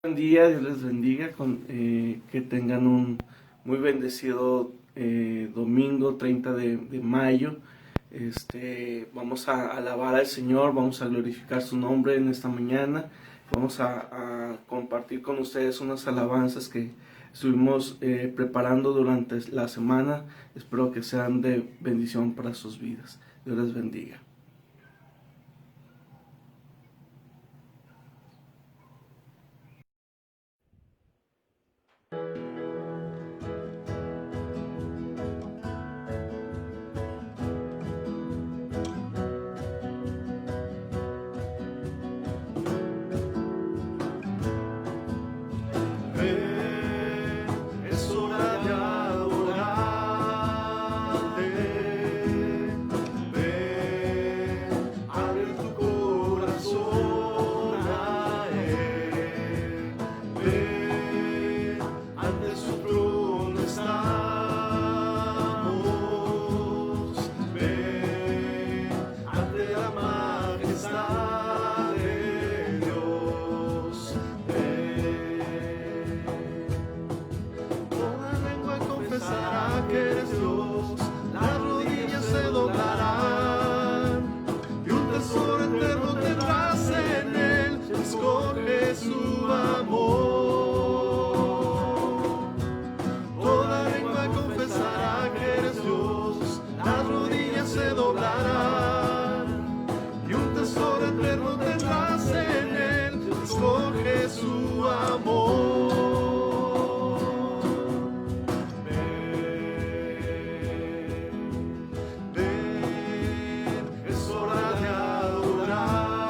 Buen día, Dios les bendiga, que tengan un muy bendecido domingo 30 de mayo. Vamos a alabar al Señor, vamos a glorificar su nombre en esta mañana. Vamos a compartir con ustedes unas alabanzas que estuvimos preparando durante la semana. Espero que sean de bendición para sus vidas. Dios les bendiga. Es hora de adorarte. Ven, abre tu corazón a Él. Ven, ante su trono estamos. Ven, ante la majestad de Dios. Toda lengua confesará que eres Dios, las rodillas se doblarán, y un tesoro eterno tendrás en Él, escoge su amor. Toda lengua confesará que eres Dios, las rodillas se doblarán, y un tesoro eterno tendrás en Él, escoge su amor. Es hora de adorarte.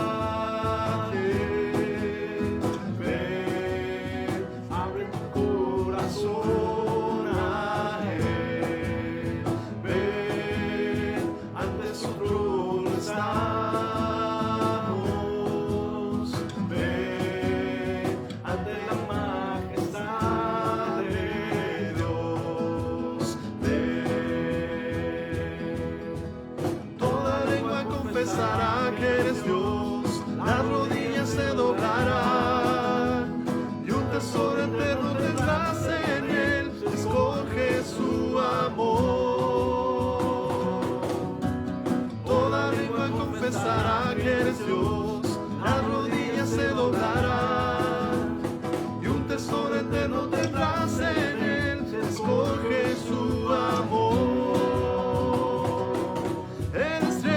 Ven, abre tu corazón a Él. Ven, ante su trono estamos. Ven, ante la majestad de Dios. Toda lengua confesará que eres Dios, las rodillas se doblarán, y un tesoro eterno tendrás en Él, escoge su amor. Toda lengua confesará que eres Dios, las rodillas se doblarán, y un tesoro eterno tendrás en Él, escoge su amor. Eres rey,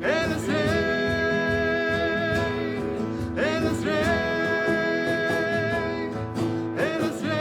eres rey, eres rey, eres rey.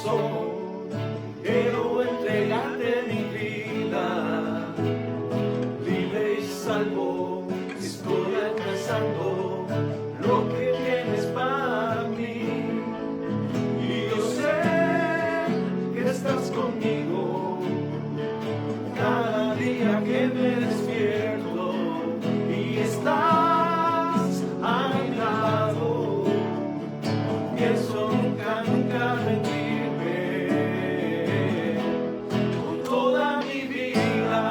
corazón, quiero entregarte mi vida, libre y salvo, estoy alcanzando lo que tienes para mí, y yo sé que estás conmigo cada día que me despierto, y estás a mi lado, pienso nunca, nunca rendirme, con toda mi vida,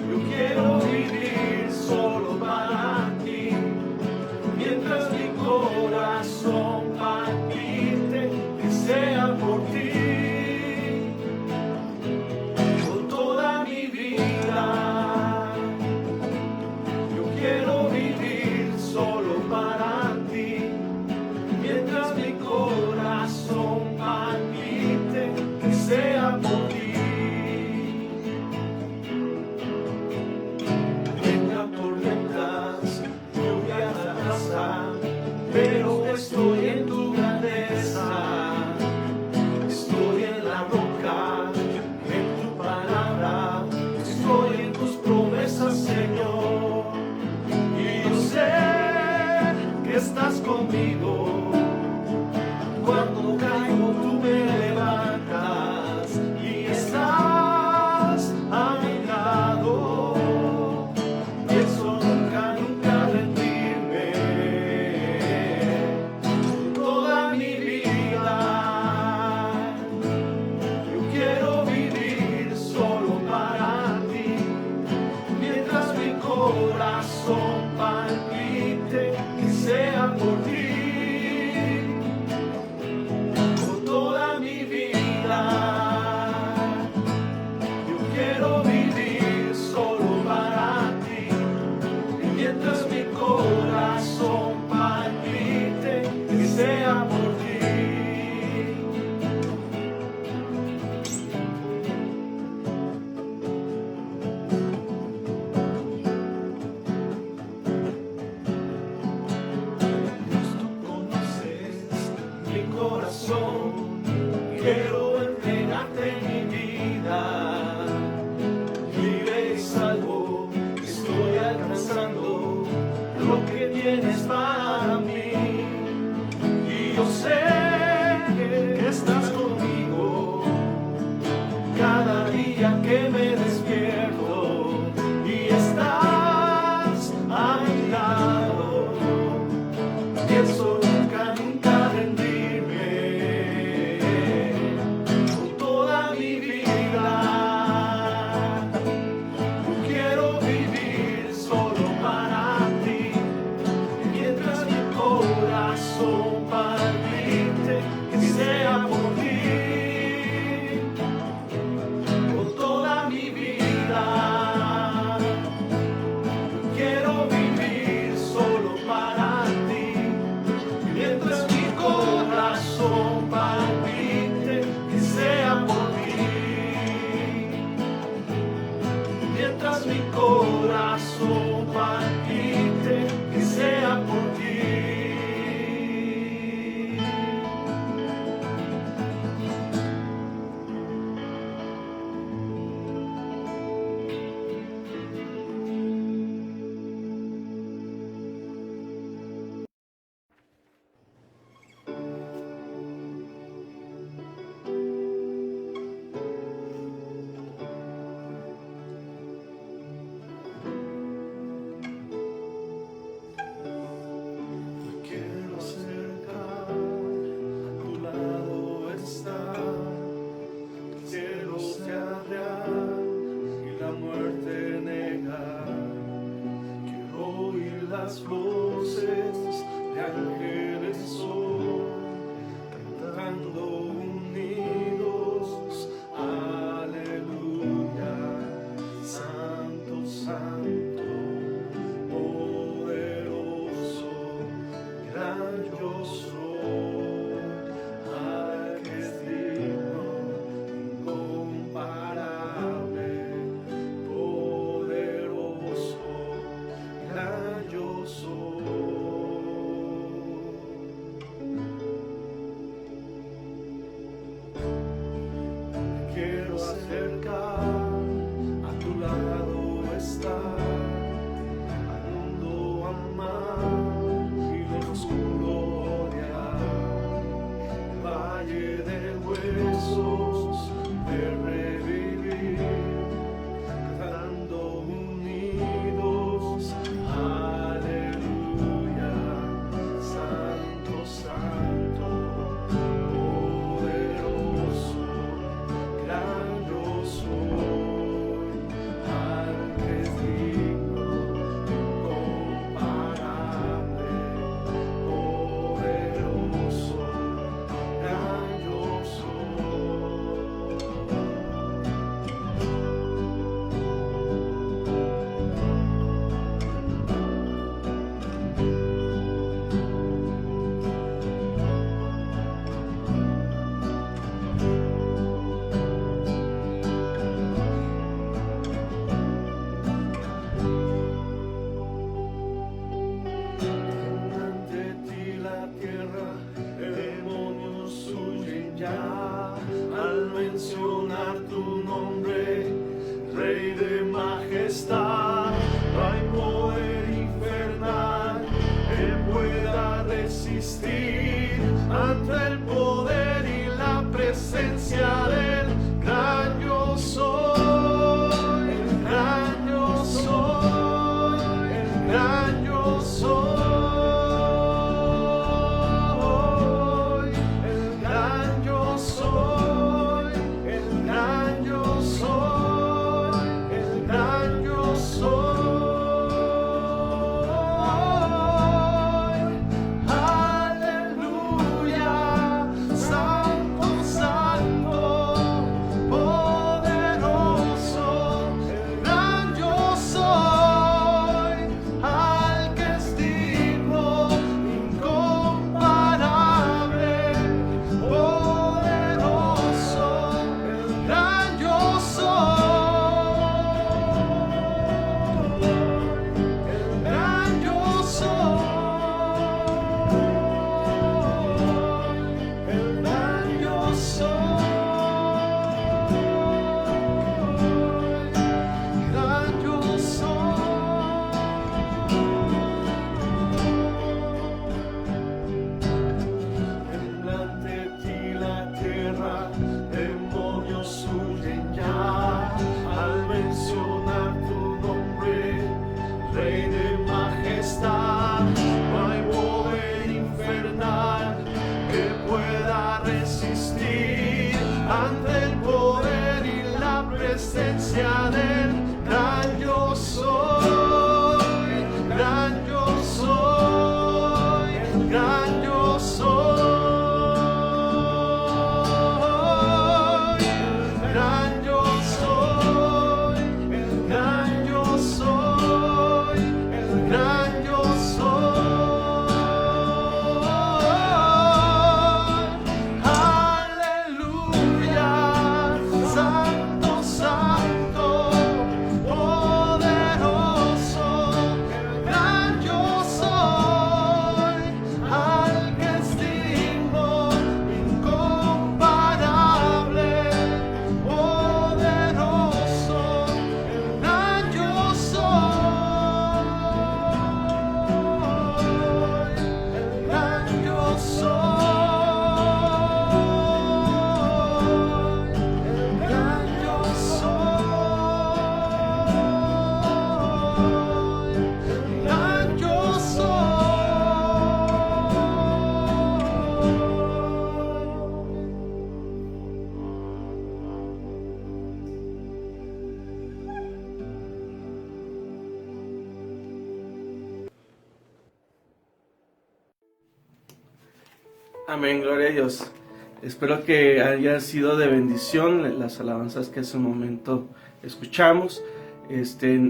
yo quiero vivir solo para ti, mientras mi corazón palpite, que sea por ti. Sea por ti. Venga tormentas, lluvias arrasan, pero estoy en tu grandeza, estoy en la roca, en tu palabra, estoy en tus promesas, Señor, y yo sé que estás conmigo. Cuando caigo tú me levantas y estás a mi lado. Pienso nunca, nunca rendirme, toda mi vida. Yo quiero vivir solo para ti, mientras mi corazón palpite, que sea por ti. Sea por ti. Dios, tú conoces mi corazón, quiero entregarte mi vida, libre y salvo, estoy alcanzando lo que tienes para mí. Yo sé que estás conmigo cada día que me despierto, y estás a mi lado. Pienso nunca, nunca rendirme, con toda mi vida. Yo quiero vivir solo para ti, mientras mi corazón palpite, que sea por ti, con toda mi vida. Quiero vivir solo para ti, mientras mi corazón palpite, que sea por ti, mientras mi corazón palpite, que sea por ti. cerca, a tu lado estar, al mundo amar y lo oscuro odiar, valle de huesos de revivir, cantando unidos, aleluya, santo, santo, poderoso, gran yo soy, al que es digno, incomparable, poderoso, gran yo ante ti la tierra, demonios huyen ya al mencionar tu nombre, Rey de majestad. No hay poder infernal que pueda resistir ante el poder y la presencia del gran yo soy, el gran yo soy, el gran yo soy, el gran yo soy, el gran yo soy, el gran yo soy. Aleluya, santo, santo, poderoso, el gran yo soy, al que es digno, incomparable, poderoso, el gran yo soy, el gran yo soy, el gran yo soy, gran yo soy. Ante ti la tierra, demonios huyen ya al mencionar tu nombre, Rey de majestad. No hay poder infernal que pueda resistir ante el poder y la presencia del gran yo soy, el gran yo soy, el gran yo soy, el gran yo soy, el gran yo soy, el gran yo soy. Aleluya, santo, santo, poderoso, el gran yo soy, al que es digno, incomparable, poderoso, el gran yo soy, el gran yo soy, el gran yo soy, el gran yo Amén, gloria a Dios. Espero que haya sido de bendición las alabanzas que hace un momento escuchamos.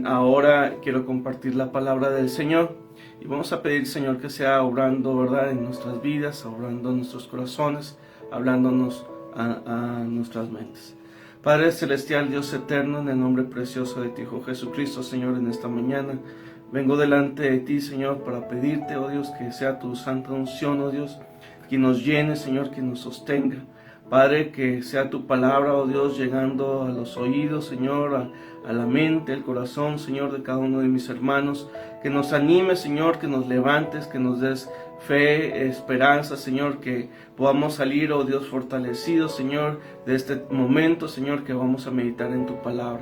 Ahora quiero compartir la palabra del Señor y vamos a pedir, Señor, que sea obrando, ¿verdad?, en nuestras vidas, obrando en nuestros corazones, hablándonos a nuestras mentes. Padre Celestial, Dios eterno, en el nombre precioso de ti, Hijo Jesucristo, Señor, en esta mañana vengo delante de ti, Señor, para pedirte, oh Dios, que sea tu santa unción, oh Dios, que nos llene, Señor, que nos sostenga. Padre, que sea tu palabra, oh Dios, llegando a los oídos, Señor, a la mente, al corazón, Señor, de cada uno de mis hermanos. Que nos anime, Señor, que nos levantes, que nos des fe, esperanza, Señor, que podamos salir, oh Dios, fortalecidos, Señor, de este momento, Señor, que vamos a meditar en tu palabra.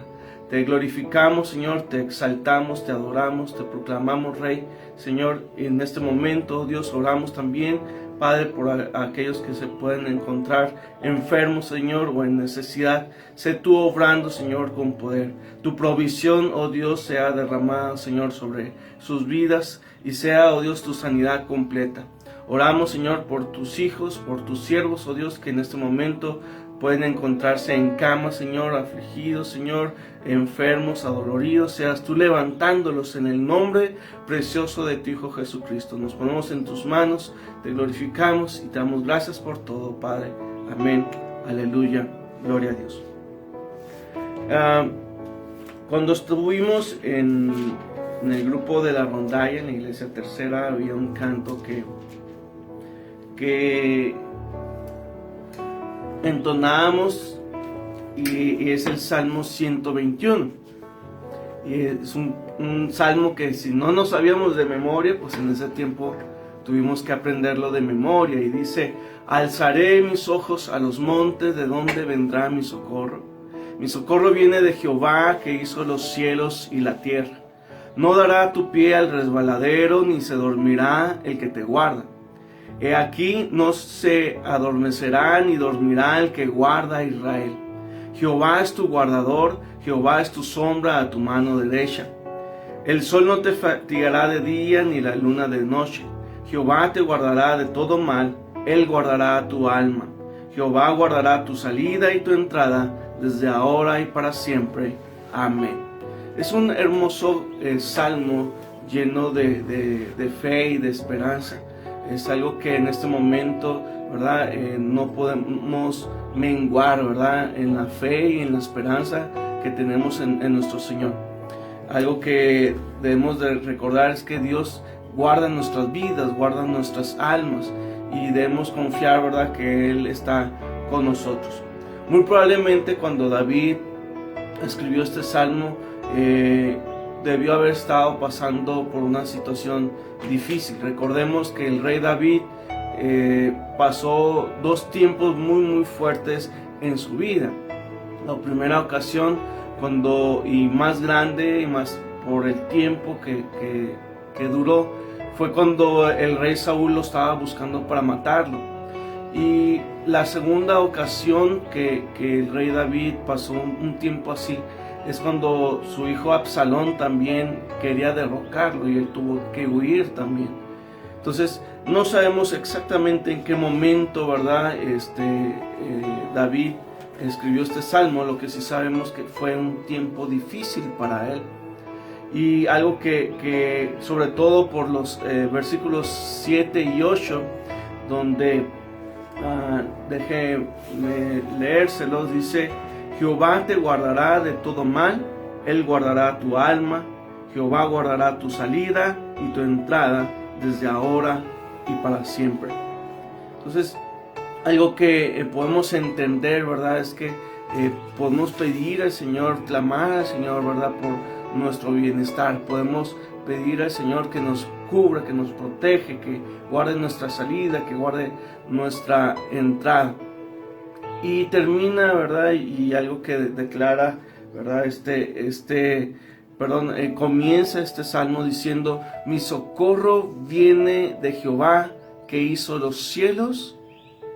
Te glorificamos, Señor, te exaltamos, te adoramos, te proclamamos, Rey. Señor, en este momento, oh Dios, oramos también, Padre, por aquellos que se pueden encontrar enfermos, Señor, o en necesidad. Sé tú obrando, Señor, con poder. Tu provisión, oh Dios, sea derramada, Señor, sobre sus vidas y sea, oh Dios, tu sanidad completa. Oramos, Señor, por tus hijos, por tus siervos, oh Dios, que en este momento pueden encontrarse en cama, Señor, afligidos, Señor, enfermos, adoloridos. Seas tú levantándolos en el nombre precioso de tu Hijo Jesucristo. Nos ponemos en tus manos, te glorificamos y te damos gracias por todo, Padre. Amén. Aleluya. Gloria a Dios. Cuando estuvimos en el grupo de la rondalla, en la iglesia tercera, había un canto que entonábamos y es el Salmo 121. Y es un salmo que si no nos sabíamos de memoria, pues en ese tiempo tuvimos que aprenderlo de memoria. Y dice: alzaré mis ojos a los montes, ¿de dónde vendrá mi socorro? Mi socorro viene de Jehová, que hizo los cielos y la tierra. No dará tu pie al resbaladero, ni se dormirá el que te guarda. He aquí, no se adormecerá ni dormirá el que guarda a Israel. Jehová es tu guardador, Jehová es tu sombra a tu mano derecha. El sol no te fatigará de día, ni la luna de noche. Jehová te guardará de todo mal, Él guardará tu alma. Jehová guardará tu salida y tu entrada, desde ahora y para siempre. Amén. Es un hermoso salmo lleno de fe y de esperanza. Es algo que en este momento, ¿verdad? No podemos menguar, ¿verdad? En la fe y en la esperanza que tenemos en nuestro Señor. Algo que debemos de recordar es que Dios guarda nuestras vidas, guarda nuestras almas y debemos confiar, ¿verdad? Que Él está con nosotros. Muy probablemente cuando David escribió este salmo, debió haber estado pasando por una situación difícil. Recordemos que el rey David pasó dos tiempos muy fuertes en su vida. La primera ocasión, y más grande y más por el tiempo que duró, fue cuando el rey Saúl lo estaba buscando para matarlo. Y la segunda ocasión que el rey David pasó un tiempo así es cuando su hijo Absalón también quería derrocarlo y él tuvo que huir también. Entonces no sabemos exactamente en qué momento, ¿verdad? David escribió este salmo. Lo que sí sabemos que fue un tiempo difícil para él. Y algo que sobre todo por los versículos 7 y 8, donde déjenme leérselos, dice: Jehová te guardará de todo mal, Él guardará tu alma, Jehová guardará tu salida y tu entrada desde ahora y para siempre. Entonces, algo que podemos entender, ¿verdad? Es que podemos pedir al Señor, clamar al Señor, ¿verdad? Por nuestro bienestar. Podemos pedir al Señor que nos cubra, que nos protege, que guarde nuestra salida, que guarde nuestra entrada. Y termina, ¿verdad? Y algo que declara, ¿verdad? Comienza este salmo diciendo: mi socorro viene de Jehová, que hizo los cielos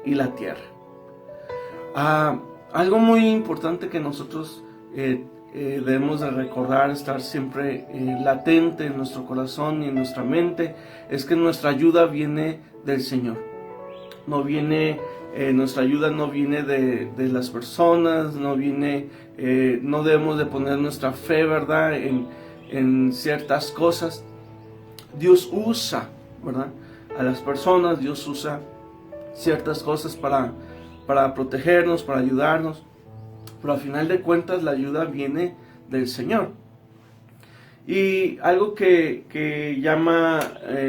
y la tierra. Algo muy importante que nosotros debemos de recordar, estar siempre latente en nuestro corazón y en nuestra mente, es que nuestra ayuda viene del Señor. Nuestra ayuda no viene de las personas, no debemos de poner nuestra fe, ¿verdad? En ciertas cosas. Dios usa, ¿verdad? A las personas, Dios usa ciertas cosas para protegernos, para ayudarnos, pero al final de cuentas la ayuda viene del Señor. Y algo que llama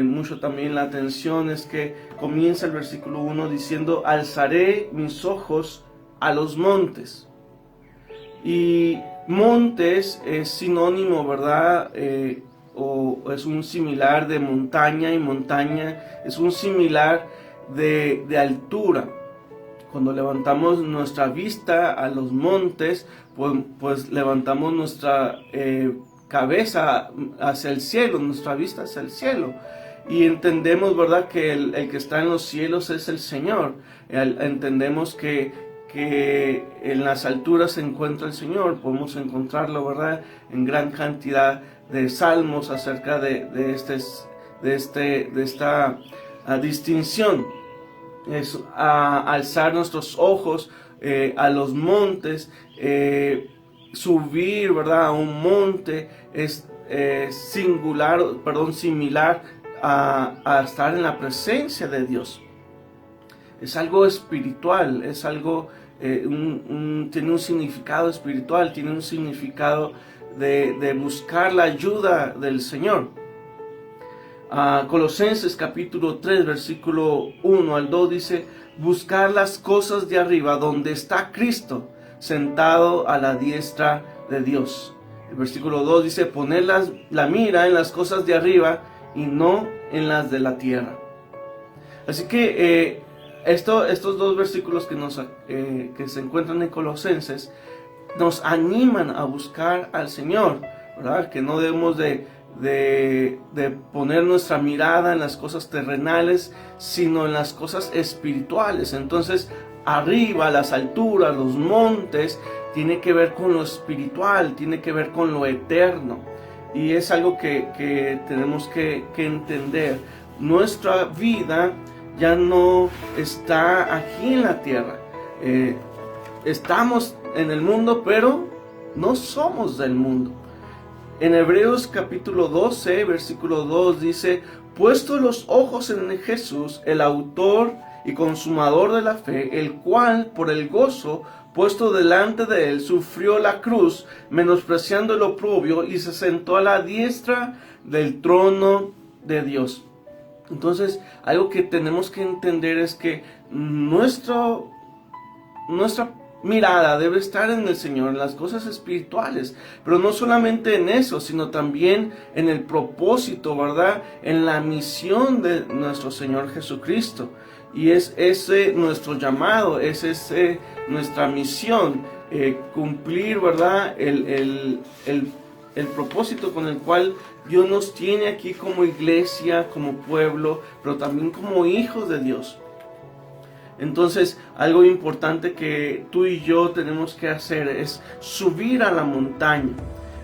mucho también la atención es que comienza el versículo 1 diciendo: alzaré mis ojos a los montes. Y montes es sinónimo, ¿verdad? O es un similar de montaña, y montaña es un similar de altura. Cuando levantamos nuestra vista a los montes, pues levantamos nuestra cabeza hacia el cielo, nuestra vista hacia el cielo. Y entendemos, ¿verdad?, que el que está en los cielos es el Señor. Entendemos que en las alturas se encuentra el Señor. Podemos encontrarlo, ¿verdad?, en gran cantidad de salmos acerca de esta distinción. Es alzar nuestros ojos a los montes, subir, ¿verdad?, a un monte es similar a estar en la presencia de Dios. Es algo espiritual, es algo, tiene un significado espiritual, tiene un significado de buscar la ayuda del Señor. Colosenses capítulo 3, versículo 1 al 2 dice: buscar las cosas de arriba, donde está Cristo, sentado a la diestra de Dios. El versículo 2 dice: poner la mira en las cosas de arriba y no en las de la tierra. Así que estos dos versículos que se encuentran en Colosenses nos animan a buscar al Señor, ¿verdad? Que no debemos de poner nuestra mirada en las cosas terrenales, sino en las cosas espirituales. Entonces, arriba, las alturas, los montes, tiene que ver con lo espiritual, tiene que ver con lo eterno. Y es algo que tenemos que entender. Nuestra vida ya no está aquí en la tierra. Estamos en el mundo, pero no somos del mundo. En Hebreos capítulo 12, versículo 2 dice: puesto los ojos en Jesús, el autor y consumador de la fe, el cual por el gozo puesto delante de él sufrió la cruz, menospreciando el oprobio, y se sentó a la diestra del trono de Dios. Entonces, algo que tenemos que entender es que nuestra mirada debe estar en el Señor, en las cosas espirituales, pero no solamente en eso, sino también en el propósito, ¿verdad?, en la misión de nuestro Señor Jesucristo. Y es ese nuestro llamado, es ese nuestra misión, cumplir, ¿verdad?, el propósito con el cual Dios nos tiene aquí como iglesia, como pueblo, pero también como hijos de Dios. Entonces, algo importante que tú y yo tenemos que hacer es subir a la montaña.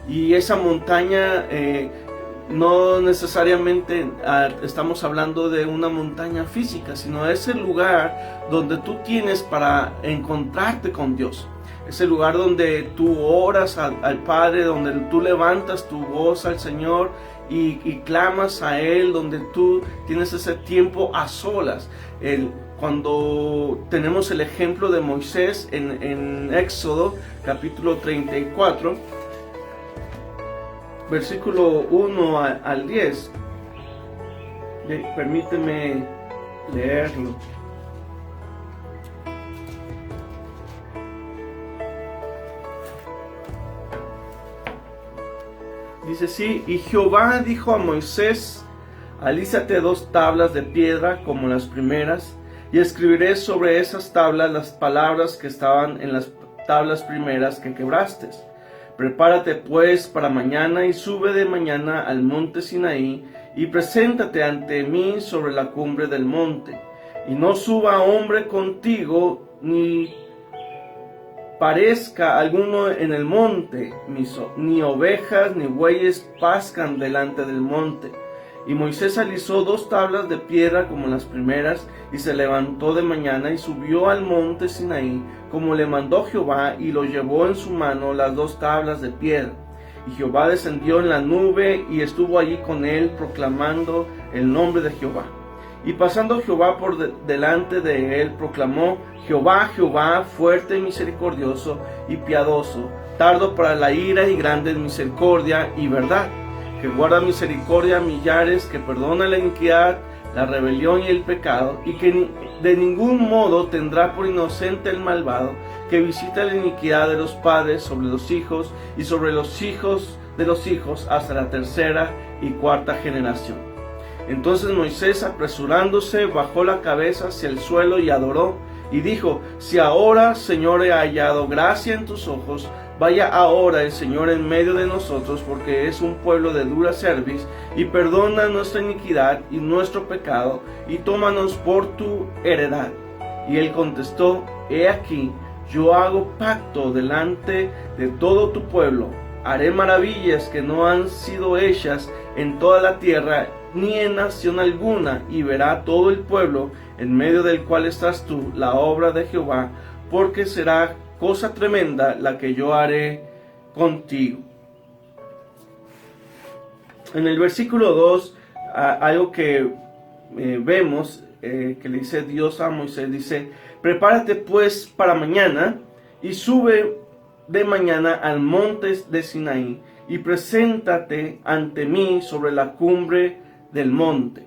Y esa montaña no necesariamente estamos hablando de una montaña física, sino es el lugar donde tú tienes para encontrarte con Dios. Es el lugar donde tú oras al Padre, donde tú levantas tu voz al Señor y clamas a Él, donde tú tienes ese tiempo a solas. Cuando tenemos el ejemplo de Moisés en Éxodo capítulo 34, versículo 1 al 10, permíteme leerlo. Dice así: y Jehová dijo a Moisés: alízate 2 tablas de piedra como las primeras, y escribiré sobre esas tablas las palabras que estaban en las tablas primeras que quebraste. Prepárate pues para mañana y sube de mañana al monte Sinaí y preséntate ante mí sobre la cumbre del monte. Y no suba hombre contigo, ni parezca alguno en el monte, ni ovejas ni bueyes pascan delante del monte. Y Moisés alisó 2 tablas de piedra como las primeras, y se levantó de mañana y subió al monte Sinaí, como le mandó Jehová, y lo llevó en su mano las 2 tablas de piedra. Y Jehová descendió en la nube y estuvo allí con él, proclamando el nombre de Jehová. Y pasando Jehová por delante de él, proclamó: Jehová, Jehová, fuerte y misericordioso y piadoso, tardo para la ira y grande en misericordia y verdad, que guarda misericordia a millares, que perdona la iniquidad, la rebelión y el pecado, y que de ningún modo tendrá por inocente el malvado, que visita la iniquidad de los padres sobre los hijos y sobre los hijos de los hijos hasta la tercera y cuarta generación. Entonces Moisés, apresurándose, bajó la cabeza hacia el suelo y adoró, y dijo: si ahora, Señor, he hallado gracia en tus ojos, vaya ahora el Señor en medio de nosotros, porque es un pueblo de dura cerviz, y perdona nuestra iniquidad y nuestro pecado, y tómanos por tu heredad. Y él contestó: he aquí, yo hago pacto delante de todo tu pueblo, haré maravillas que no han sido hechas en toda la tierra, ni en nación alguna, y verá todo el pueblo en medio del cual estás tú la obra de Jehová, porque será cosa tremenda la que yo haré contigo. En el versículo 2, algo que vemos, que le dice Dios a Moisés, dice: prepárate pues para mañana, y sube de mañana al monte de Sinaí, y preséntate ante mí sobre la cumbre del monte.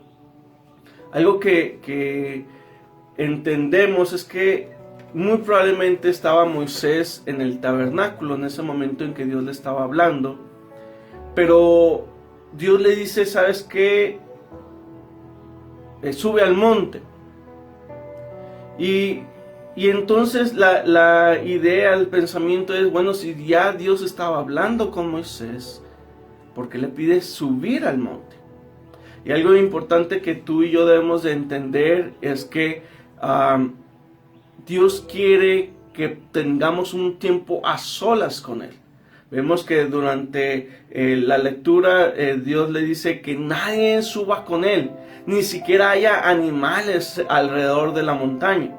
Algo que entendemos es que muy probablemente estaba Moisés en el tabernáculo en ese momento en que Dios le estaba hablando, pero Dios le dice: ¿sabes qué? Sube al monte. Y entonces la idea, el pensamiento es: bueno, si ya Dios estaba hablando con Moisés, ¿por qué le pide subir al monte? Y algo importante que tú y yo debemos de entender es que Dios quiere que tengamos un tiempo a solas con Él. Vemos que durante la lectura Dios le dice que nadie suba con Él, ni siquiera haya animales alrededor de la montaña.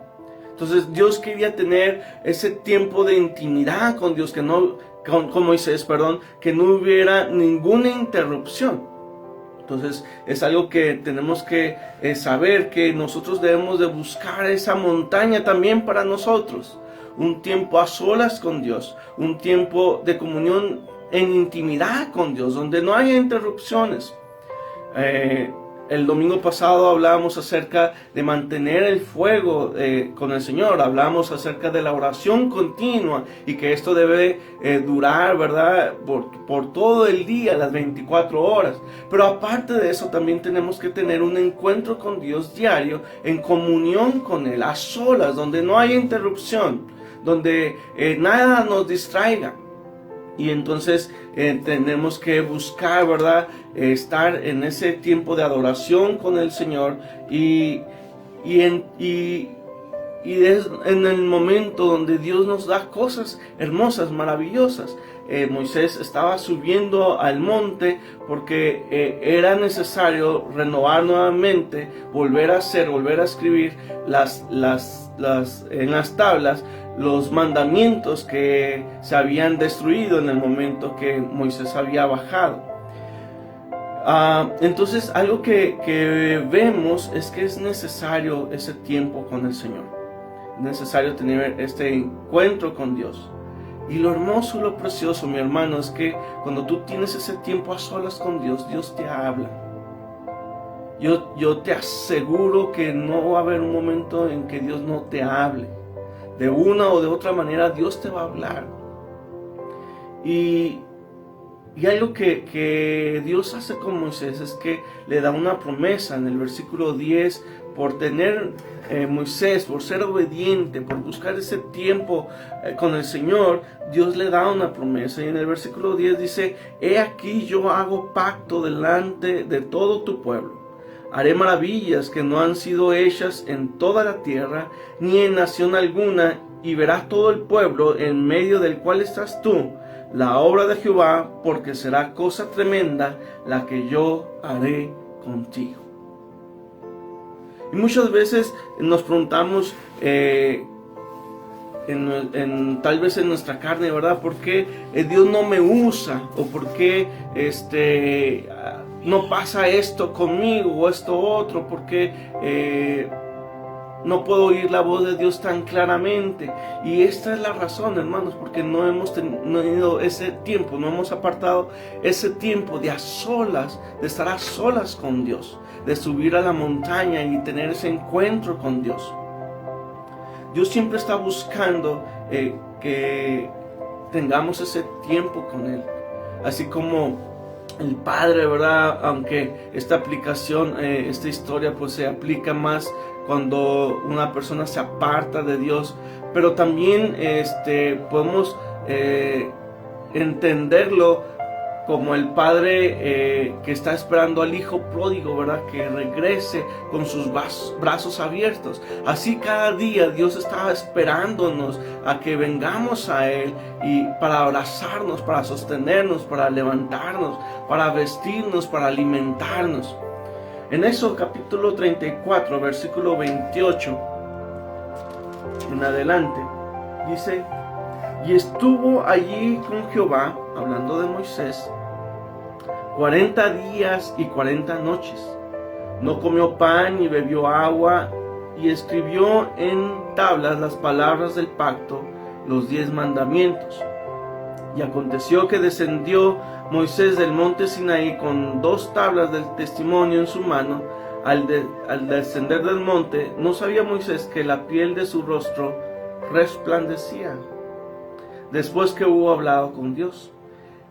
Entonces Dios quería tener ese tiempo de intimidad con Dios, con Moisés, que no hubiera ninguna interrupción. Entonces es algo que tenemos que saber, que nosotros debemos de buscar esa montaña también para nosotros. Un tiempo a solas con Dios, un tiempo de comunión en intimidad con Dios, donde no haya interrupciones. El domingo pasado hablábamos acerca de mantener el fuego con el Señor. Hablábamos acerca de la oración continua y que esto debe durar, ¿verdad? Por todo el día, las 24 horas. Pero aparte de eso, también tenemos que tener un encuentro con Dios diario, en comunión con Él, a solas, donde no haya interrupción, donde nada nos distraiga. Y entonces tenemos que buscar, ¿verdad? Estar en ese tiempo de adoración con el Señor y es en el momento donde Dios nos da cosas hermosas, maravillosas. Moisés estaba subiendo al monte porque era necesario renovar nuevamente, volver a escribir en las tablas los mandamientos que se habían destruido en el momento que Moisés había bajado. Entonces algo que vemos es que es necesario ese tiempo con el Señor. Es necesario tener este encuentro con Dios. Y lo hermoso, lo precioso, mi hermano, es que cuando tú tienes ese tiempo a solas con Dios, Dios te habla. Yo te aseguro que no va a haber un momento en que Dios no te hable. De una o de otra manera Dios te va a hablar. Y algo que Dios hace con Moisés es que le da una promesa en el versículo 10, por tener Moisés, por ser obediente, por buscar ese tiempo con el Señor, Dios le da una promesa. Y en el versículo 10 dice: he aquí yo hago pacto delante de todo tu pueblo. Haré maravillas que no han sido hechas en toda la tierra, ni en nación alguna, y verás todo el pueblo en medio del cual estás tú, la obra de Jehová, porque será cosa tremenda la que yo haré contigo. Y muchas veces nos preguntamos, tal vez en nuestra carne, ¿verdad? ¿Por qué Dios no me usa? ¿O por qué no pasa esto conmigo o esto otro? ¿Por qué no puedo oír la voz de Dios tan claramente. Y esta es la razón, hermanos, porque no hemos tenido ese tiempo, no hemos apartado ese tiempo de a solas, de estar a solas con Dios, de subir a la montaña y tener ese encuentro con Dios. Dios siempre está buscando que tengamos ese tiempo con Él, así como el Padre, ¿verdad? Aunque esta aplicación, esta historia pues se aplica más cuando una persona se aparta de Dios, pero también podemos entenderlo como el Padre que está esperando al Hijo pródigo, ¿verdad? Que regrese con sus brazos abiertos. Así cada día Dios está esperándonos a que vengamos a Él y para abrazarnos, para sostenernos, para levantarnos, para vestirnos, para alimentarnos. En eso, capítulo 34, versículo 28 en adelante, dice: y estuvo allí con Jehová, hablando de Moisés, 40 días y 40 noches. No comió pan ni bebió agua, y escribió en tablas las palabras del pacto, los 10 mandamientos. Y aconteció que descendió Moisés del monte Sinaí con 2 tablas del testimonio en su mano. Al descender del monte, no sabía Moisés que la piel de su rostro resplandecía, después que hubo hablado con Dios.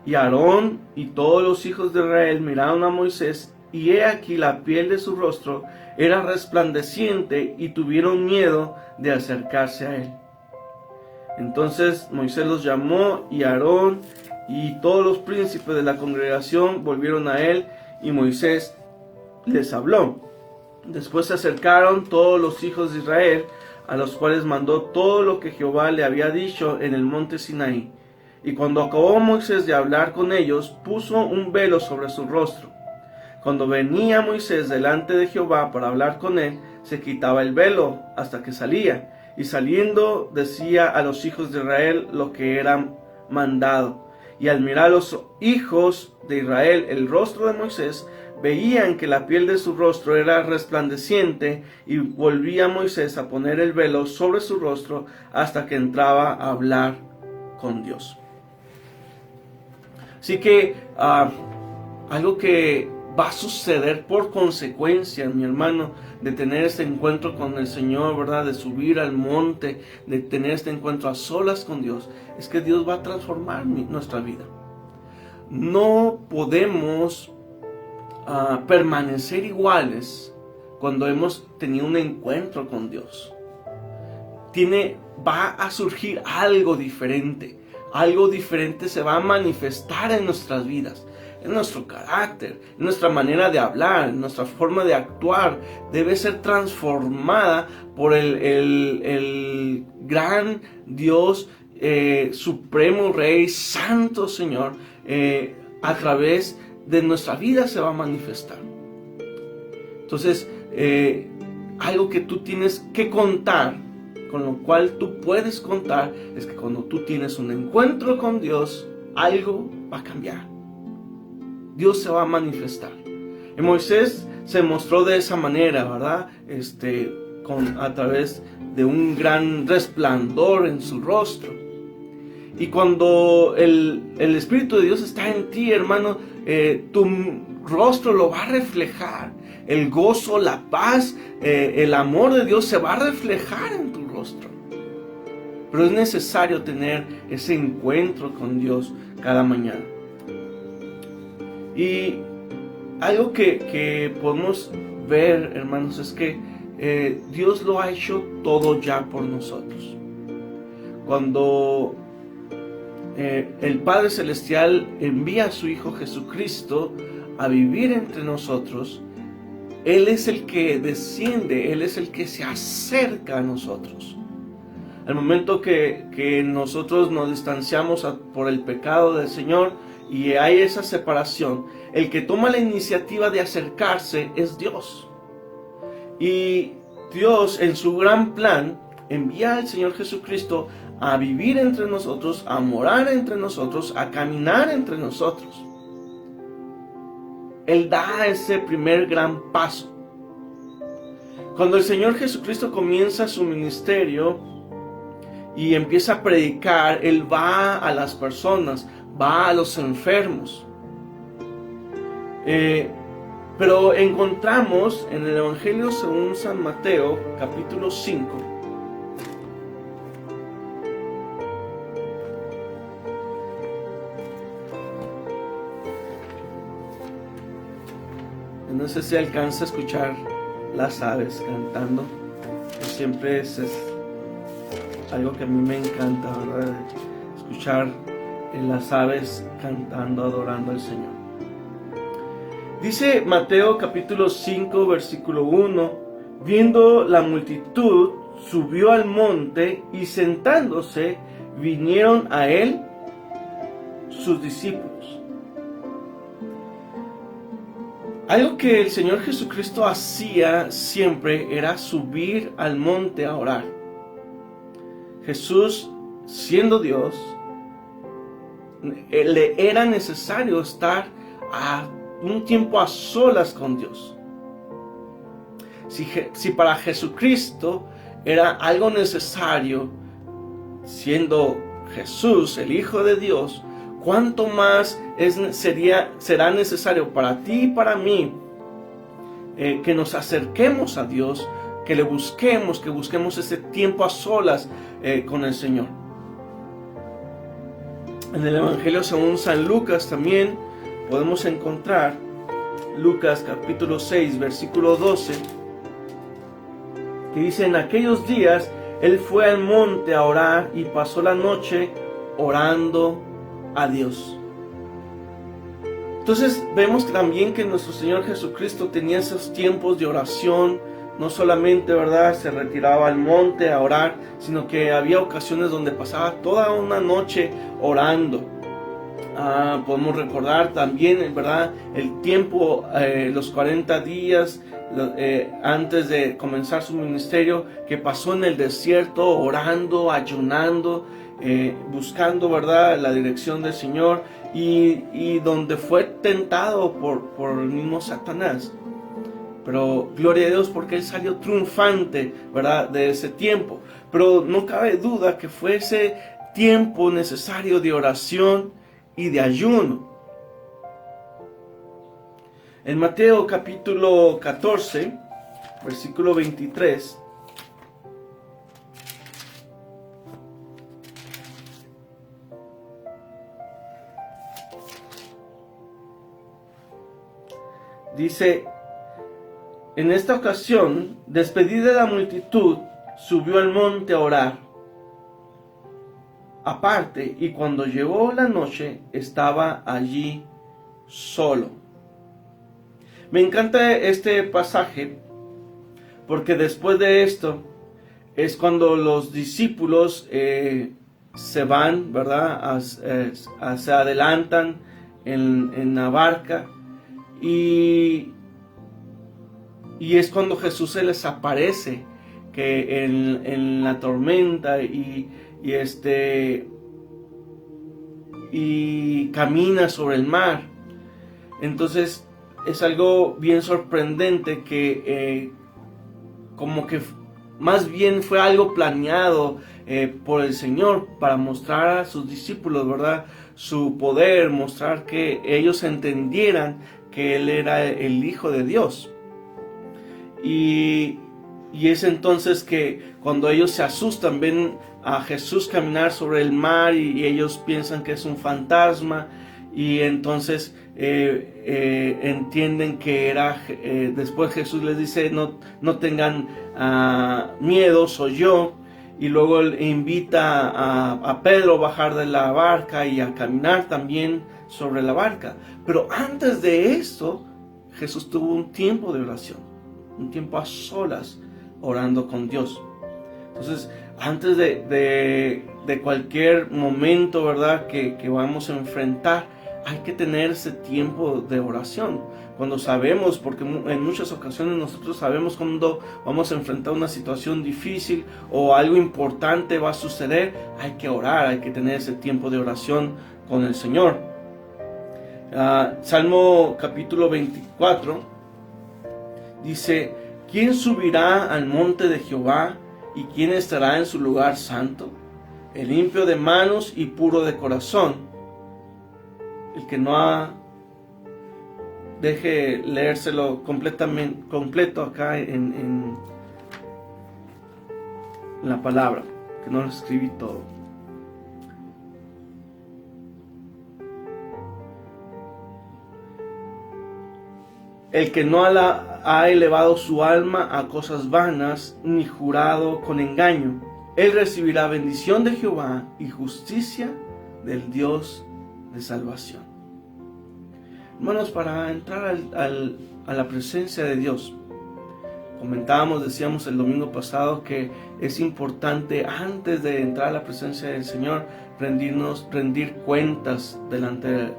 Y Aarón y todos los hijos de Israel miraron a Moisés, y he aquí la piel de su rostro era resplandeciente, y tuvieron miedo de acercarse a él. Entonces Moisés los llamó, y Aarón y todos los príncipes de la congregación volvieron a él, y Moisés les habló. Después se acercaron todos los hijos de Israel, a los cuales mandó todo lo que Jehová le había dicho en el monte Sinaí. Y cuando acabó Moisés de hablar con ellos, puso un velo sobre su rostro. Cuando venía Moisés delante de Jehová para hablar con él, se quitaba el velo hasta que salía, y saliendo decía a los hijos de Israel lo que era mandado. Y al mirar los hijos de Israel el rostro de Moisés, veían que la piel de su rostro era resplandeciente, y volvía Moisés a poner el velo sobre su rostro hasta que entraba a hablar con Dios. Así que algo que va a suceder por consecuencia, mi hermano, de tener este encuentro con el Señor, ¿verdad? De subir al monte, de tener este encuentro a solas con Dios, es que Dios va a transformar nuestra vida. No podemos permanecer iguales cuando hemos tenido un encuentro con Dios. Va a surgir algo diferente. Algo diferente se va a manifestar en nuestras vidas, en nuestro carácter, en nuestra manera de hablar, en nuestra forma de actuar. Debe ser transformada por el gran Dios, supremo Rey, Santo Señor. A través de nuestra vida se va a manifestar. Entonces, algo que tú tienes que contar, con lo cual tú puedes contar, es que cuando tú tienes un encuentro con Dios, algo va a cambiar. Dios se va a manifestar. Y Moisés se mostró de esa manera, ¿verdad? A través de un gran resplandor en su rostro. Y cuando el Espíritu de Dios está en ti, hermano, tu rostro lo va a reflejar. El gozo, la paz, el amor de Dios se va a reflejar en tu rostro. Pero es necesario tener ese encuentro con Dios cada mañana. Y algo que podemos ver, hermanos, es que Dios lo ha hecho todo ya por nosotros. Cuando el Padre Celestial envía a su Hijo Jesucristo a vivir entre nosotros, Él es el que desciende, Él es el que se acerca a nosotros. Al momento que nosotros nos distanciamos por el pecado del Señor y hay esa separación, el que toma la iniciativa de acercarse es Dios. Y Dios, en su gran plan, envía al Señor Jesucristo a vivir entre nosotros, a morar entre nosotros, a caminar entre nosotros. Él da ese primer gran paso. Cuando el Señor Jesucristo comienza su ministerio y empieza a predicar, Él va a las personas, va a los enfermos. Pero encontramos en el Evangelio según San Mateo, capítulo 5, no sé si alcanza a escuchar las aves cantando, pues siempre es algo que a mí me encanta, ¿verdad? Escuchar las aves cantando, adorando al Señor. Dice Mateo capítulo 5 versículo 1, viendo la multitud, subió al monte y sentándose, vinieron a él sus discípulos. Algo que el Señor Jesucristo hacía siempre era subir al monte a orar. Jesús, siendo Dios, le era necesario estar un tiempo a solas con Dios. Si para Jesucristo era algo necesario, siendo Jesús el Hijo de Dios, ¿cuánto más será necesario para ti y para mí que nos acerquemos a Dios, que le busquemos, que busquemos ese tiempo a solas con el Señor? En el Evangelio según San Lucas también podemos encontrar Lucas capítulo 6 versículo 12, que dice: en aquellos días él fue al monte a orar y pasó la noche orando a Dios. Entonces vemos también que nuestro Señor Jesucristo tenía esos tiempos de oración. No solamente, ¿verdad?, se retiraba al monte a orar, sino que había ocasiones donde pasaba toda una noche orando. Podemos recordar también, ¿verdad?, el tiempo, los 40 días antes de comenzar su ministerio, que pasó en el desierto orando, ayunando, buscando, ¿verdad?, la dirección del Señor, y donde fue tentado por el mismo Satanás. Pero gloria a Dios porque él salió triunfante, ¿verdad?, de ese tiempo. Pero no cabe duda que fue ese tiempo necesario de oración y de ayuno. En Mateo capítulo 14, versículo 23, dice: en esta ocasión, despedida de la multitud, subió al monte a orar aparte, y cuando llegó la noche, estaba allí solo. Me encanta este pasaje, porque después de esto, es cuando los discípulos se van, ¿verdad?, se adelantan en la barca, y es cuando Jesús se les aparece, que en la tormenta y camina sobre el mar. Entonces es algo bien sorprendente que como que más bien fue algo planeado por el Señor para mostrar a sus discípulos, ¿verdad?, su poder, mostrar que ellos entendieran que Él era el Hijo de Dios. Y es entonces que cuando ellos se asustan, ven a Jesús caminar sobre el mar y ellos piensan que es un fantasma, y entonces entienden que era, después Jesús les dice: no tengan miedo, soy yo. Y luego él invita a Pedro a bajar de la barca y a caminar también sobre la barca. Pero antes de esto, Jesús tuvo un tiempo de oración, un tiempo a solas, orando con Dios. Entonces, antes de cualquier momento, ¿verdad?, que vamos a enfrentar, hay que tener ese tiempo de oración. Cuando sabemos, porque en muchas ocasiones nosotros sabemos cuando vamos a enfrentar una situación difícil o algo importante va a suceder, hay que orar, hay que tener ese tiempo de oración con el Señor. Salmo capítulo 24 dice: ¿Quién subirá al monte de Jehová y quién estará en su lugar santo? El limpio de manos y puro de corazón. El que no ha... Deje leérselo completo acá en la palabra, que no lo escribí todo. El que no ha elevado su alma a cosas vanas, ni jurado con engaño, él recibirá bendición de Jehová y justicia del Dios de salvación. Hermanos, para entrar a la presencia de Dios, decíamos el domingo pasado que es importante, antes de entrar a la presencia del Señor, rendir cuentas delante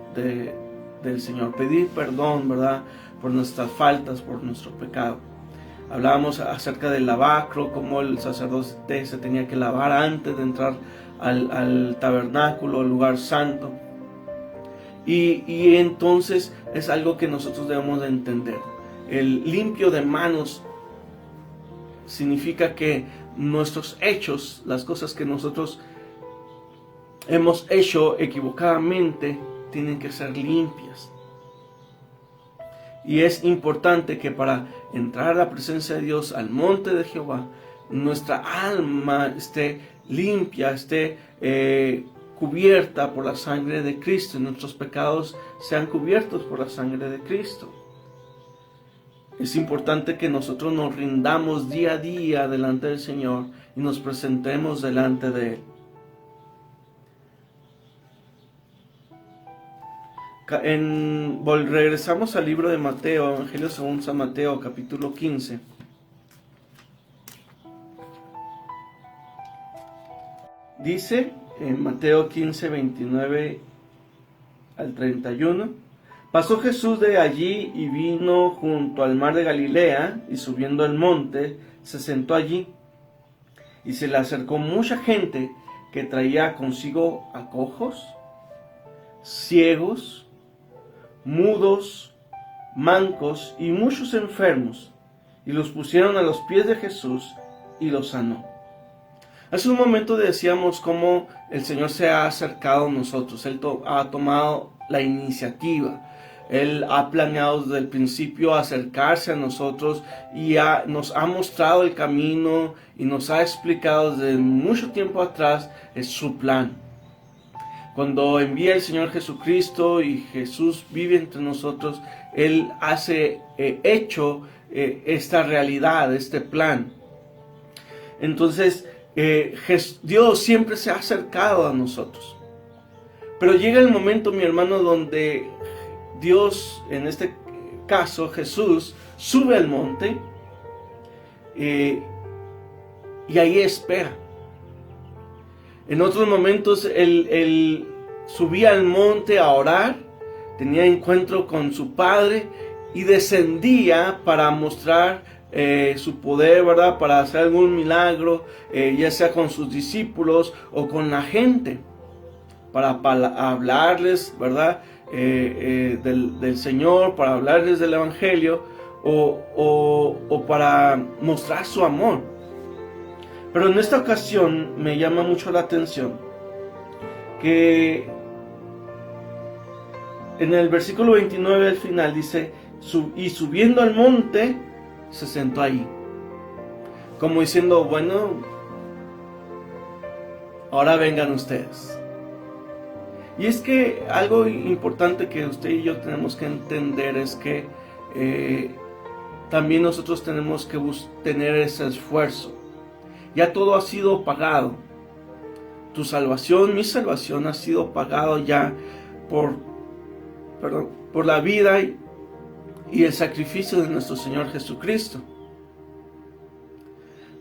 del Señor, pedir perdón, ¿verdad?, por nuestras faltas, por nuestro pecado. Hablábamos acerca del lavacro, cómo el sacerdote se tenía que lavar antes de entrar al tabernáculo, al lugar santo. Y entonces es algo que nosotros debemos de entender. El limpio de manos significa que nuestros hechos, las cosas que nosotros hemos hecho equivocadamente, tienen que ser limpias. Y es importante que para entrar a la presencia de Dios, al monte de Jehová, nuestra alma esté limpia, esté cubierta por la sangre de Cristo, y nuestros pecados sean cubiertos por la sangre de Cristo. Es importante que nosotros nos rindamos día a día delante del Señor y nos presentemos delante de Él. Regresamos al libro de Mateo, Evangelio según San Mateo, capítulo 15. Dice en Mateo 15, 29 al 31: Pasó Jesús de allí y vino junto al mar de Galilea, y subiendo al monte, se sentó allí. Y se le acercó mucha gente que traía consigo a cojos, ciegos, mudos, mancos y muchos enfermos, y los pusieron a los pies de Jesús y los sanó. Hace un momento decíamos cómo el Señor se ha acercado a nosotros. Él ha tomado la iniciativa. Él ha planeado desde el principio acercarse a nosotros y nos ha mostrado el camino y nos ha explicado desde mucho tiempo atrás su plan. Cuando envía el Señor Jesucristo y Jesús vive entre nosotros, Él hace hecho esta realidad, este plan. Entonces, Dios siempre se ha acercado a nosotros. Pero llega el momento, mi hermano, donde Dios, en este caso Jesús, sube al monte y ahí espera. En otros momentos él subía al monte a orar, tenía encuentro con su Padre y descendía para mostrar su poder, ¿verdad?, para hacer algún milagro, ya sea con sus discípulos o con la gente, para hablarles, ¿verdad?, del Señor, para hablarles del Evangelio o para mostrar su amor. Pero en esta ocasión me llama mucho la atención que en el versículo 29 al final dice: y subiendo al monte se sentó ahí, como diciendo, bueno, ahora vengan ustedes. Y es que algo importante que usted y yo tenemos que entender es que también nosotros tenemos que tener ese esfuerzo. Ya todo ha sido pagado. Tu salvación, mi salvación ha sido pagado ya por la vida y el sacrificio de nuestro Señor Jesucristo.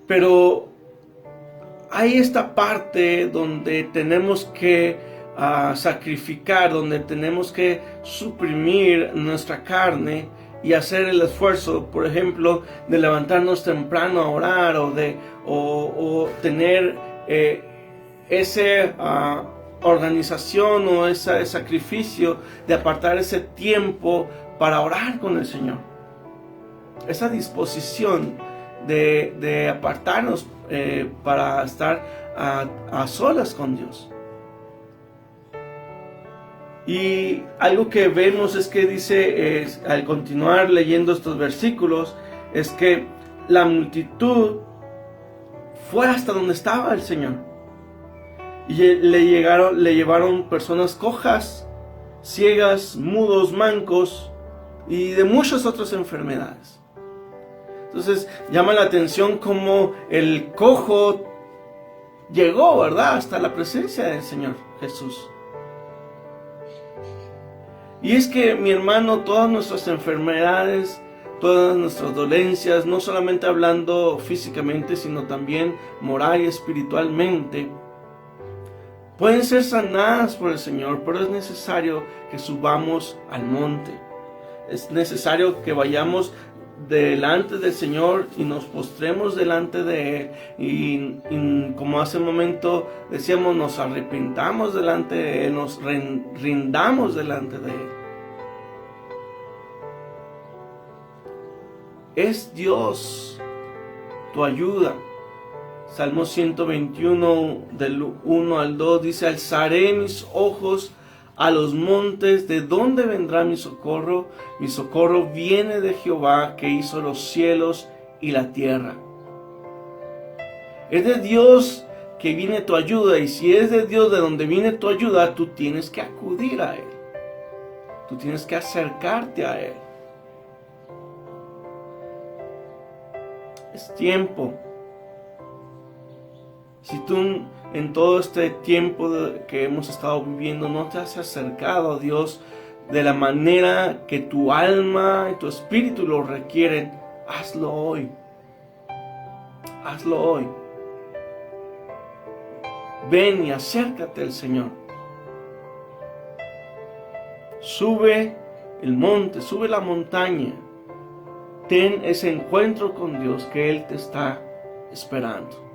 Pero hay esta parte donde tenemos que sacrificar, donde tenemos que suprimir nuestra carne y hacer el esfuerzo, por ejemplo, de levantarnos temprano a orar o tener esa organización o ese sacrificio de apartar ese tiempo para orar con el Señor. esa disposición de apartarnos para estar a solas con Dios. Y algo que vemos es que dice, al continuar leyendo estos versículos, es que la multitud fue hasta donde estaba el Señor. Y le llevaron personas cojas, ciegas, mudos, mancos y de muchas otras enfermedades. Entonces llama la atención cómo el cojo llegó, ¿verdad?, hasta la presencia del Señor Jesús. Y es que, mi hermano, todas nuestras enfermedades, todas nuestras dolencias, no solamente hablando físicamente, sino también moral y espiritualmente, pueden ser sanadas por el Señor, pero es necesario que subamos al monte. Es necesario que vayamos delante del Señor y nos postremos delante de Él. Y como hace un momento decíamos, nos arrepentamos delante de Él, nos rindamos delante de Él. Es Dios tu ayuda. Salmo 121 del 1 al 2 dice: alzaré mis ojos a los montes, ¿de dónde vendrá mi socorro? Mi socorro viene de Jehová, que hizo los cielos y la tierra. Es de Dios que viene tu ayuda, y si es de Dios de donde viene tu ayuda, tú tienes que acudir a Él. Tú tienes que acercarte a Él. Es tiempo. Si tú en todo este tiempo que hemos estado viviendo no te has acercado a Dios de la manera que tu alma y tu espíritu lo requieren, hazlo hoy. Hazlo hoy. Ven y acércate al Señor. Sube el monte, sube la montaña. Ten ese encuentro con Dios que Él te está esperando.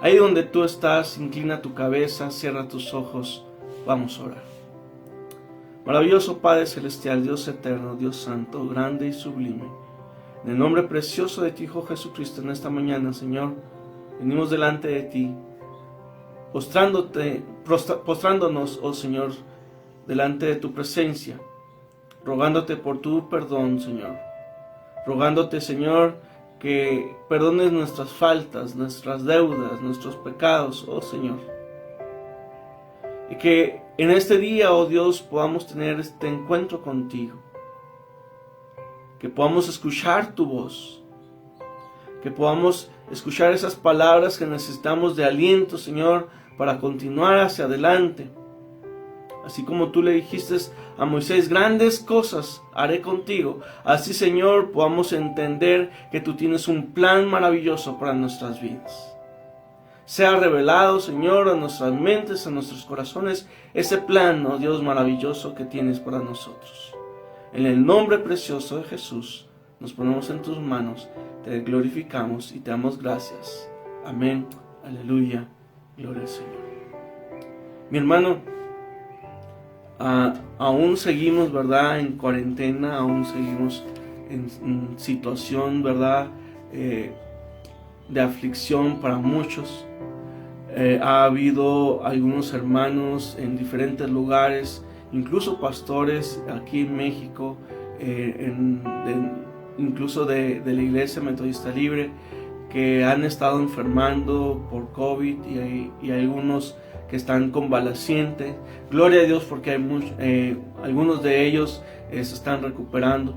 Ahí donde tú estás, inclina tu cabeza, cierra tus ojos, vamos a orar. Maravilloso Padre Celestial, Dios eterno, Dios santo, grande y sublime, en el nombre precioso de ti, Hijo Jesucristo, en esta mañana, Señor, venimos delante de ti, postrándonos, oh Señor, delante de tu presencia, rogándote por tu perdón, Señor, rogándote, Señor, que perdones nuestras faltas, nuestras deudas, nuestros pecados, oh Señor. Y que en este día, oh Dios, podamos tener este encuentro contigo. Que podamos escuchar tu voz. Que podamos escuchar esas palabras que necesitamos de aliento, Señor, para continuar hacia adelante. Así como tú le dijiste a Moisés, grandes cosas haré contigo. Así, Señor, podamos entender que tú tienes un plan maravilloso para nuestras vidas. Sea revelado, Señor, a nuestras mentes, a nuestros corazones, ese plan, oh Dios maravilloso que tienes para nosotros. En el nombre precioso de Jesús, nos ponemos en tus manos, te glorificamos y te damos gracias. Amén. Aleluya. Gloria al Señor. Mi hermano, aún seguimos, ¿verdad?, en cuarentena, aún seguimos en situación, ¿verdad?, de aflicción para muchos. Ha habido algunos hermanos en diferentes lugares, incluso pastores aquí en México, incluso de la Iglesia Metodista Libre, que han estado enfermando por COVID y algunos que están convalecientes. Gloria a Dios porque hay algunos de ellos se están recuperando.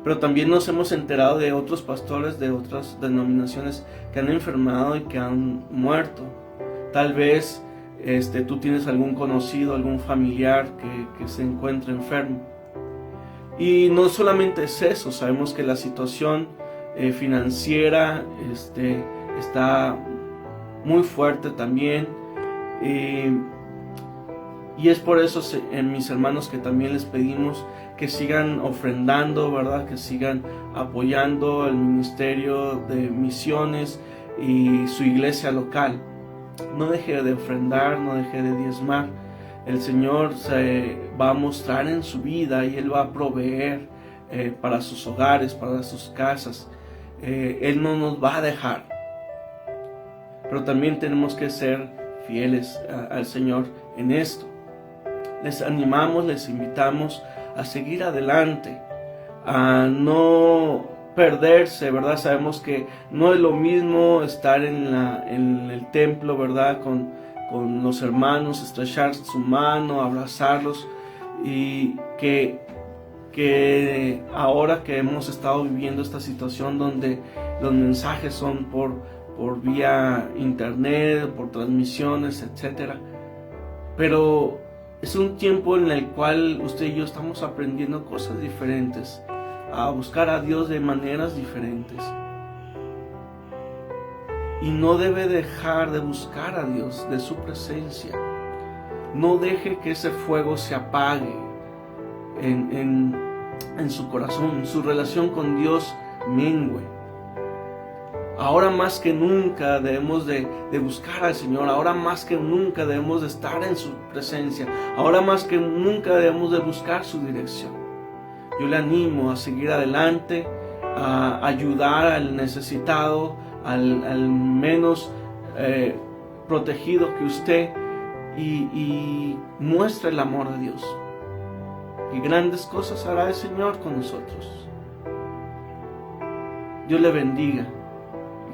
Pero también nos hemos enterado de otros pastores de otras denominaciones que han enfermado y que han muerto. Tal vez tú tienes algún conocido, algún familiar que se encuentra enfermo. Y no solamente es eso, sabemos que la situación financiera está muy fuerte también. Y es por eso, mis hermanos, que también les pedimos que sigan ofrendando, ¿verdad?, que sigan apoyando el ministerio de misiones y su iglesia local. No deje de ofrendar, no deje de diezmar. El Señor se va a mostrar en su vida y Él va a proveer para sus hogares, para sus casas. Él no nos va a dejar. Pero también tenemos que ser fieles al Señor en esto. Les animamos, les invitamos a seguir adelante, a no perderse, ¿verdad? Sabemos que no es lo mismo estar en el templo, ¿verdad? Con los hermanos, estrechar su mano, abrazarlos, y que ahora que hemos estado viviendo esta situación donde los mensajes son por vía internet, por transmisiones, etcétera, pero es un tiempo en el cual usted y yo estamos aprendiendo cosas diferentes, a buscar a Dios de maneras diferentes. Y no debe dejar de buscar a Dios, de su presencia. No deje que ese fuego se apague en su corazón, su relación con Dios mengue. Ahora más que nunca debemos de buscar al Señor. Ahora más que nunca debemos de estar en su presencia. Ahora más que nunca debemos de buscar su dirección. Yo le animo a seguir adelante, a ayudar al necesitado, al menos protegido que usted, y muestre el amor de Dios. Y grandes cosas hará el Señor con nosotros. Dios le bendiga.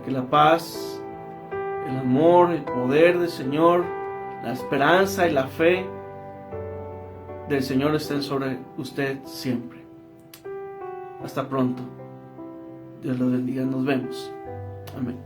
Que la paz, el amor, el poder del Señor, la esperanza y la fe del Señor estén sobre usted siempre. Hasta pronto. Dios lo bendiga. Nos vemos. Amén.